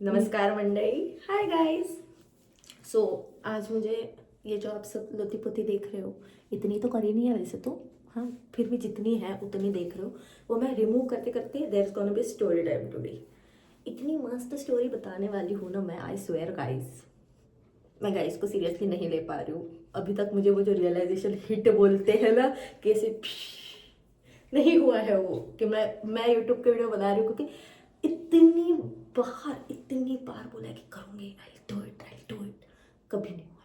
नमस्कार मंडळी, hi guys. सो आज मुझे ये जो आप सब लती पुती देख रहे हो, इतनी तो करी नहीं है वैसे तो, हाँ फिर भी जितनी है उतनी देख रहे हो, वो मैं रिमूव करते करते there is gonna be story time today. इतनी मस्त स्टोरी बताने वाली हूँ ना मैं, आई स्वेयर गाइस। मैं गाइस को सीरियसली नहीं ले पा रही हूँ अभी तक। मुझे वो जो रियलाइजेशन हिट बोलते हैं ना, कैसे नहीं हुआ है वो कि मैं यूट्यूब के वीडियो बना रही हूँ, क्योंकि इतनी बार बोला है कि करूँगी, आई डू इट, कभी नहीं हुआ।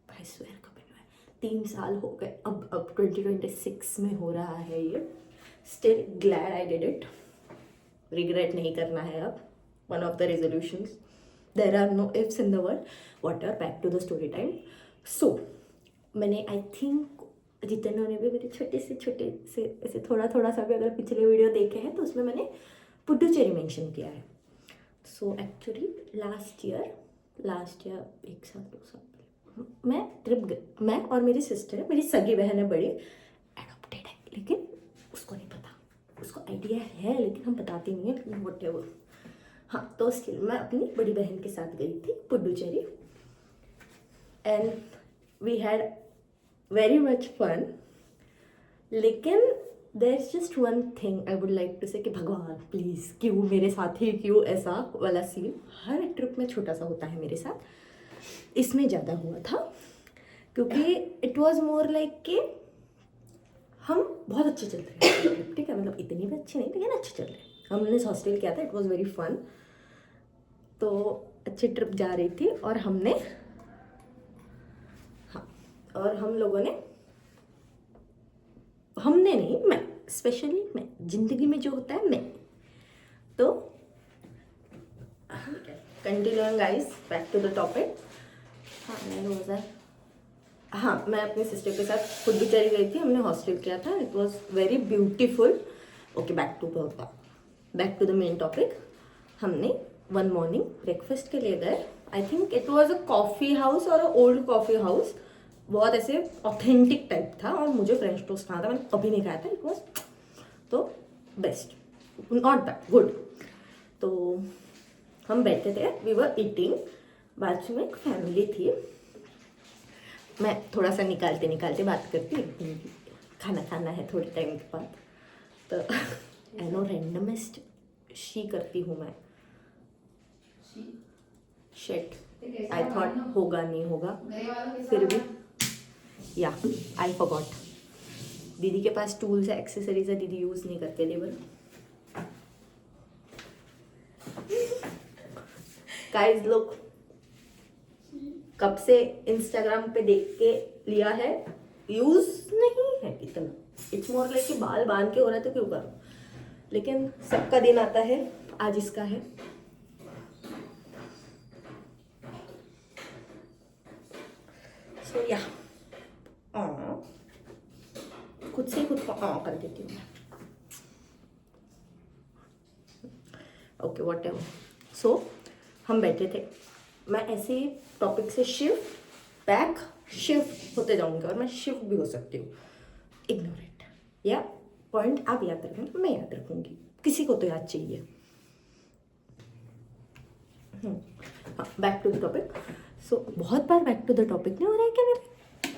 आई स्वेयर कभी नहीं हुआ। 3 साल हो गए, अब 2026 में हो रहा है ये। Still glad I did it. Regret नहीं करना है अब। One of the resolutions, there are no ifs in the world. What are back to the story time. So मैंने आई थिंक जितनों ने भी मेरे छोटे से ऐसे थोड़ा थोड़ा सा भी अगर पिछले वीडियो देखे हैं तो उसमें मैंने पुडुचेरी मेंशन किया है। सो एक्चुअली लास्ट ईयर 1 साल 2 साल पहले मैं ट्रिप गई। मैं और मेरी सिस्टर है, मेरी सगी बहन है बड़ी, एडॉप्टेड है, लेकिन उसको नहीं पता। उसको आइडिया है लेकिन हम बताते नहीं है, वट एवर। हाँ तो स्टिल मैं अपनी बड़ी बहन के साथ गई थी Puducherry, and we had very much fun. लेकिन there is just one thing I would like to say कि भगवान प्लीज़ क्यों मेरे साथ ही, क्यों ऐसा वाला सीन हर एक ट्रिप में छोटा सा होता है मेरे साथ, इसमें ज़्यादा हुआ था। क्योंकि इट वॉज मोर लाइक कि हम बहुत अच्छे चल रहे हैं, ठीक है, मतलब इतनी भी अच्छी नहीं लेकिन अच्छे चल रहे हैं। हमने हॉस्टल किया था, इट वॉज वेरी फन। तो अच्छी ट्रिप जा रही थी और हमने, हाँ, और हम लोगों ने, हमने नहीं, मैं स्पेशली, मैं जिंदगी में जो होता है मैं, तो continuing guys back to the topic. हाँ मैं 2000, हाँ मैं अपनी सिस्टर के साथ पुडुचेरी गई थी, हमने हॉस्टल किया था, it was very beautiful. Okay back to the main topic. हमने वन मॉर्निंग ब्रेकफास्ट के लिए गए। I think it was a coffee house और अ ओल्ड कॉफ़ी हाउस, बहुत ऐसे ऑथेंटिक टाइप था। और मुझे फ्रेंच टोस्ट खाना था, मैंने कभी नहीं खाया था। इट वॉज तो बेस्ट, नॉट बैड, गुड। तो हम बैठे थे, वी वर ईटिंग, बाजू में एक फैमिली थी। मैं थोड़ा सा निकालते निकालते बात करती हूँ, खाना खाना है थोड़े टाइम के बाद। तो एनो रैंडमेस्ट शी करती हूँ मैं, शेट। आई थॉट होगा नहीं होगा, फिर भी या आई फॉरगॉट। दीदी के पास टूल्स है, एक्सेसरीज है, दीदी यूज नहीं करते लेवल। गाइस लोग कब से इंस्टाग्राम पे देख के लिया है, यूज नहीं है इतना। इट्स मोर लाइक कि बाल बांध के हो रहा है तो क्यों करो, लेकिन सबका दिन आता है, आज इसका है। सो या खुद से ही खुद को कर देती हूँ। Okay what ever. सो हम बैठे थे, मैं ऐसे टॉपिक से शिफ्ट होते जाऊंगी, और मैं शिफ्ट भी हो सकती हूँ। इग्नोर इट, या पॉइंट आप याद रखेंगे, मैं याद रखूंगी, किसी को तो याद चाहिए। हाँ बैक टू द टॉपिक। सो बहुत बार बैक टू द टॉपिक नहीं हो रहा है क्या मेरे,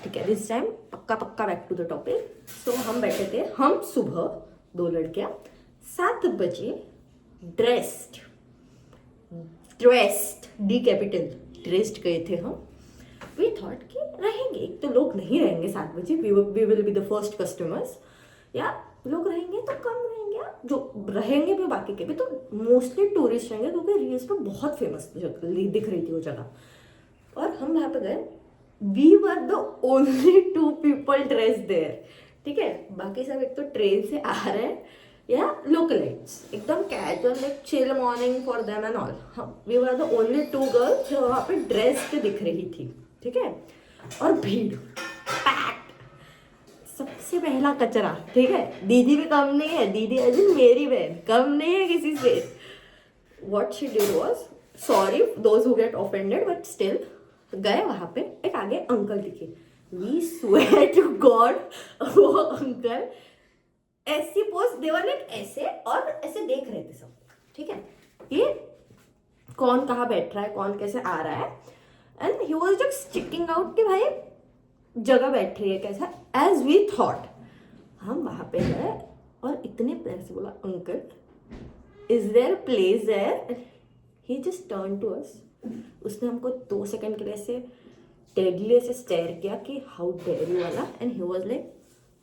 ठीक है, दिस टाइम पक्का बैक टू द टॉपिक। सो हम बैठे थे, हम सुबह 2 लड़कियां 7 बजे ड्रेस्ड डी कैपिटल ड्रेस्ड गए थे हम। वी थॉट कि रहेंगे, एक तो लोग नहीं रहेंगे 7 बजे, we will be the first customers, या लोग रहेंगे तो कम रहेंगे, जो रहेंगे भी बाकी के भी तो मोस्टली टूरिस्ट रहेंगे, क्योंकि रील्स पे बहुत फेमस दिख रही थी वो जगह। और हम यहाँ पे गए, we were the only 2 people dress there, ठीक है। बाकी सब एक तो ट्रेन से आ रहे हैं या लोकलाइट्स, एकदम casual like chill morning for them and all. हम we were the only 2 girls जो वहाँ पे ड्रेस पे दिख रही थी, ठीक है। और भीड़ पैक्ड, सबसे पहला कचरा, ठीक है। दीदी भी कम नहीं है, दीदी एज इन मेरी बहन कम नहीं है किसी से। What she did was, sorry those who get offended, but still गए वहाँ पे, एक आगे अंकल दिखे, वी स्वेयर टू गॉड वो अंकल ऐसी पोज, देवर लाइक ऐसे और ऐसे देख रहे थे सब, ठीक है। ये कौन कहाँ बैठ रहा है, कौन कैसे आ रहा है. And he was just checking out कि भाई जगह बैठ रही है कैसा, एज वी थॉट. हम वहाँ पे गए और इतने प्यार से बोला, uncle is there place there. He just turn to us. उसने हमको 2 सेकंड के लिए ऐसे डेडली ऐसे स्टेयर किया कि हाउ डेयर यू वाला. And he was like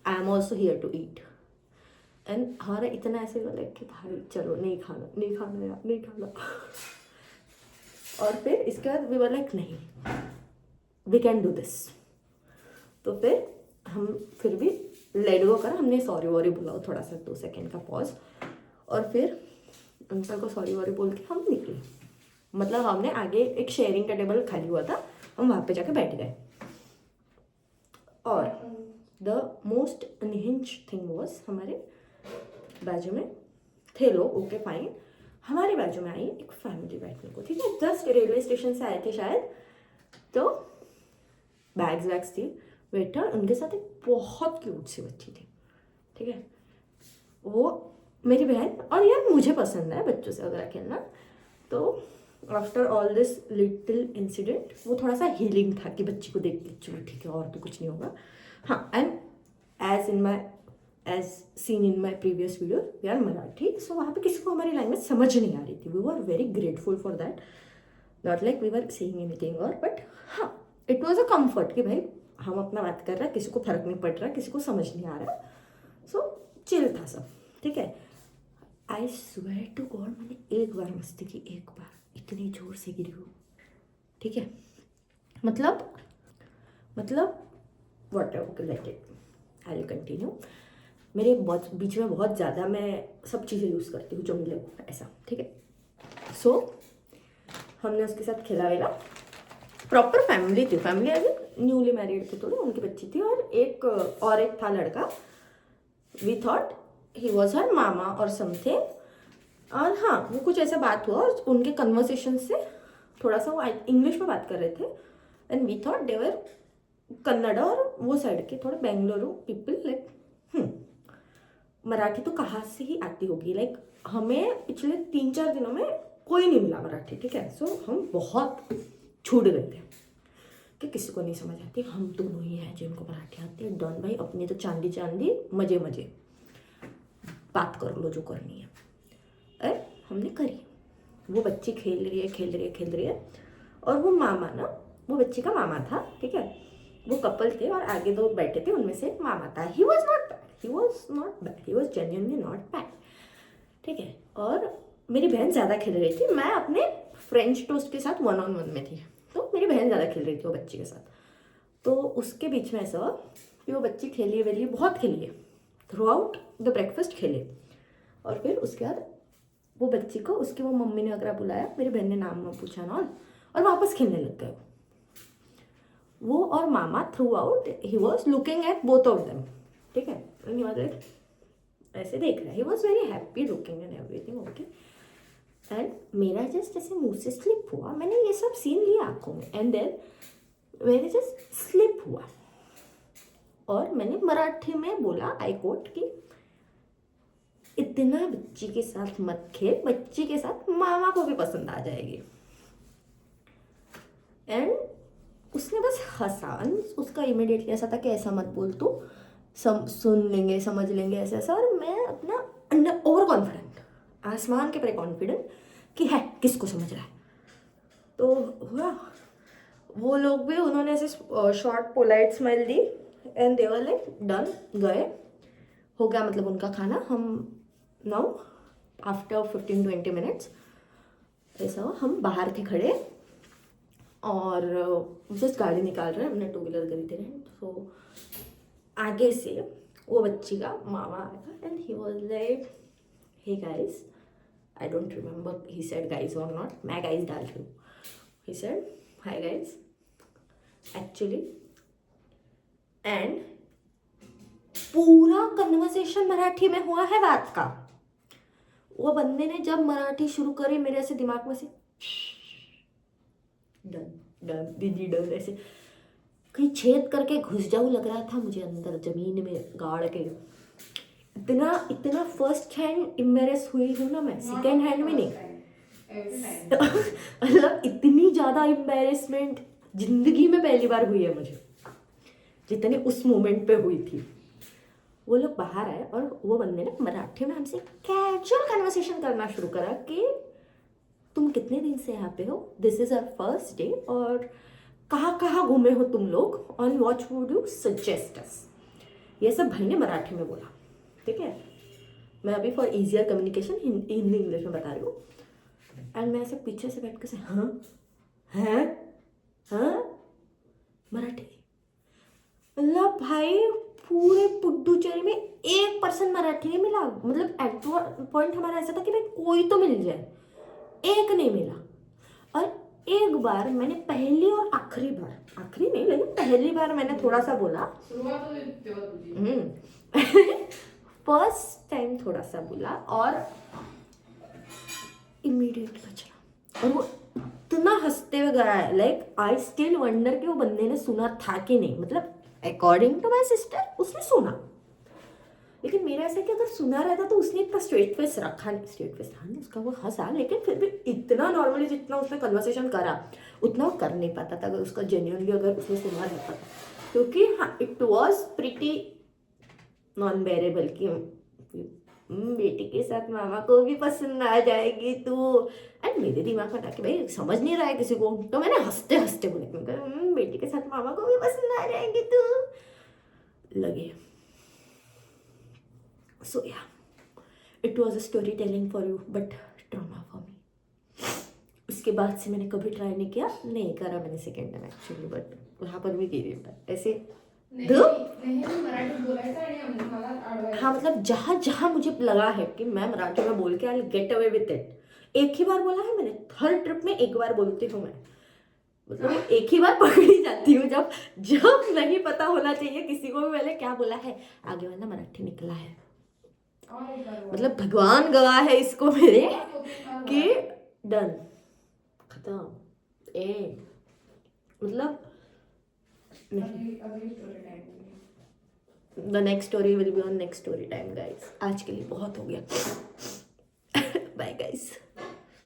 I am also here to eat. And हमारा इतना ऐसे बोला कि भाई चलो नहीं खाना, नहीं खाना यार, नहीं खाना. और फिर इसके बाद वी वर लाइक नहीं, वी कैन डू दिस. तो फिर हम फिर भी लेट गो करा. हमने सॉरी वॉरी बोला थोड़ा सा 2 सेकंड का पॉज. और फिर अंकल को सॉरी वॉरी बोल के हम निकले. मतलब हमने आगे एक शेयरिंग का टेबल खाली हुआ था, हम वहाँ पे जाके बैठ गए. और द मोस्ट अनहिंज थिंग वॉज, हमारे बाजू में थे लोग, ओके फाइन. हमारे बाजू में आई एक फैमिली बैठने को, ठीक है. जस्ट रेलवे स्टेशन से आए थे शायद, तो बैग्स वैग्स थी. वेटर उनके साथ एक बहुत क्यूट सी बच्ची थी, ठीक है. वो मेरी बहन, और यार मुझे पसंद है बच्चों से वगैरह खेलना. तो after all this little incident वो थोड़ा सा हीलिंग था कि बच्ची को देख के चलो ठीक है और तो कुछ नहीं होगा. हाँ, and as seen in my previous video we are Marathi, so वहाँ पे किसी को हमारी लैंग्वेज समझ नहीं आ रही थी. We were very grateful for that. Not like we were saying anything और, बट हाँ इट वॉज अ कम्फर्ट कि भाई हम अपना बात कर रहे हैं, किसी को फर्क नहीं पड़ रहा, किसी को समझ नहीं आ रहा. सो चिल था सब, ठीक है. आई स्वेयर टू गॉड मैंने एक बार मस्ती की, एक बार इतनी जोर से गिरी हूँ, ठीक है. मतलब what ever, let it, I will continue. मेरे बीच में बहुत ज़्यादा मैं सब चीज़ें यूज़ करती हूँ जो मिले ऐसा, ठीक है. सो हमने उसके साथ खेला वेला. प्रॉपर फैमिली थी, फैमिली अभी न्यूली मैरिड थे थोड़ी, उनकी बच्ची थी और एक था लड़का. We thought he was her मामा और समथिंग. और हाँ वो कुछ ऐसा बात हुआ और उनके कन्वर्सेशन से थोड़ा सा वो इंग्लिश में बात कर रहे थे. एंड वी थॉट देवर कन्नड़ और वो साइड के थोड़े बेंगलुरु पीपल. लाइक मराठी तो कहाँ से ही आती होगी. लाइक हमें पिछले 3-4 दिनों में कोई नहीं मिला मराठी, ठीक है. सो हम बहुत छूट गए थे कि किसी को नहीं समझ आती. हम दोनों ही हैं जिनको मराठी आती है. डॉन भाई अपनी तो चांदी चांदी, मजे मजे, बात कर लो जो करनी है. अरे हमने करी. वो बच्ची खेल रही है. और वो मामा ना, वो बच्ची का मामा था, ठीक है. वो कपल थे और आगे 2 बैठे थे, उनमें से एक मामा था. He was not bad, he was genuinely not bad, ठीक है. और मेरी बहन ज़्यादा खेल रही थी. मैं अपने फ्रेंच टोस्ट के साथ 1-on-1 में थी, तो मेरी बहन ज़्यादा खेल रही थी वो बच्ची के साथ. तो उसके बीच में ऐसा कि वो बच्ची खेली वेली, बहुत खेली है, थ्रू आउट द ब्रेकफास्ट खेले. और फिर उसके बाद वो बच्ची को उसकी वो मम्मी ने अगर बुलाया, मेरी बहन ने नाम पूछा ना, और वापस खेलने लग गए वो. और मामा throughout he was looking at both of them, ठीक है. ऐसे देख रहा है. He was very happy looking and everything, okay. And मेरा जस्ट ऐसे मुंह से स्लिप हुआ. मैंने ये सब सीन लिया आंखों में. एंड देन मेरे जस्ट स्लिप हुआ और मैंने मराठी में बोला, आई कोट, कि इतना बच्ची के साथ मत खेल, बच्ची के साथ मामा को भी पसंद आ जाएगी. एंड उसने बस हंसा. उसका इमीडिएटली ऐसा था कि ऐसा मत बोल, तू सुन लेंगे, समझ लेंगे, ऐसा ऐसा. और मैं अपना अंडर ओवर कॉन्फिडेंट, आसमान के परे कॉन्फिडेंट कि है किसको समझ रहा है. तो हुआ वो लोग भी, उन्होंने ऐसे short polite smile the. And they were like done, गए, हो गया मतलब उनका खाना. हम नाउ आफ्टर 15-20 मिनट्स ऐसा हुआ, हम बाहर थे खड़े और जस्ट गाड़ी निकाल रहे हैं, हमने 2 व्हीलर खरीदे रहे. तो आगे से वो बच्ची का मामा आया and he was like, hey guys, I don't remember he said guys और नॉट, मैं गाइज डाल रही हूँ. He said hi guys actually. And पूरा कन्वर्सेशन मराठी में हुआ है बात का. वो बंदे ने जब मराठी शुरू करी, मेरे ऐसे दिमाग में से डन डन दीदी डन, ऐसे कहीं छेद करके घुस जाऊँ लग रहा था मुझे अंदर जमीन में गाड़ के. इतना फर्स्ट हैंड एम्बेरेस हुई हूँ ना मैं, सेकेंड हैंड में नहीं. मतलब इतनी ज़्यादा एम्बेरसमेंट जिंदगी में पहली बार हुई है मुझे, जितनी उस मोमेंट पे हुई थी। वो लोग बाहर आए और वो बंदे ने मराठी में हमसे कैजुअल कन्वर्सेशन करना शुरू करा कि तुम कितने दिन से यहाँ पे हो, this is our first day, और कहाँ कहाँ घूमे हो तुम लोग, on what would you suggest us. ये सब भाई ने मराठी में बोला, ठीक है। मैं अभी for easier communication Hindi English में बता रही हूँ। एंड मैं ऐसे पीछे से बैठ के हाँ हैं हाँ मराठी, मतलब भाई पूरे पुडुचेरी में 1% मराठी नहीं मिला। मतलब एट पॉइंट हमारा ऐसा था कि भाई कोई तो मिल जाए, एक नहीं मिला। और एक बार मैंने पहली और आखिरी नहीं लेकिन पहली बार मैंने थोड़ा सा बोला, फर्स्ट टाइम थोड़ा सा बोला और इमीडिएट बचला। और वो इतना हंसते हुए गया है, लाइक आई स्टिल वंडर कि वो बंदे ने सुना था कि नहीं। मतलब अकॉर्डिंग टू माई सिस्टर उसने सुना, लेकिन मेरा ऐसा कि अगर सुना रहता तो उसने इतना स्ट्रेट फेस रखा नहीं। स्ट्रेट फेस था नहीं उसका, वो हंसा, लेकिन फिर भी इतना नॉर्मली जितना उसने कन्वर्सेशन करा उतना वो कर नहीं पाता था अगर उसका जेन्युइनली अगर उसने सुना रहता था। क्योंकि हाँ इट वॉज प्रिटी नॉन बेरेबल कि बेटी के साथ मामा को भी पसंद आ जाएगी तू। एंड मेरे दिमाग में था कि भाई समझ नहीं रहा है किसी को, तो मैंने हंसते हंसते बोले बेटी के साथ मामा को भी पसंद आ जाएगी तू, लगे। So yeah, it was a storytelling for you, but trauma for me. उसके बाद से मैंने कभी ट्राई नहीं किया, नहीं करा मैंने सेकेंड टाइम एक्चुअली, बट वहाँ पर भी गिरी ऐसे हाँ। मतलब जहाँ जहाँ मुझे लगा है कि मैं मराठी में बोल के I get away with it, एक ही बार बोला है मैंने। हर ट्रिप में एक बार बोलती हूँ मैं, मतलब एक ही बार पकड़ी जाती हूँ जब जब नहीं पता होना चाहिए किसी को भी मैंने क्या बोला है, आगे वाला मराठी निकला है। मतलब भगवान गवाह है इसको मेरे कि डन खत्म ए, मतलब the next story will be on next story time guys. आज के लिए बहुत हो गया, बाय गाइस।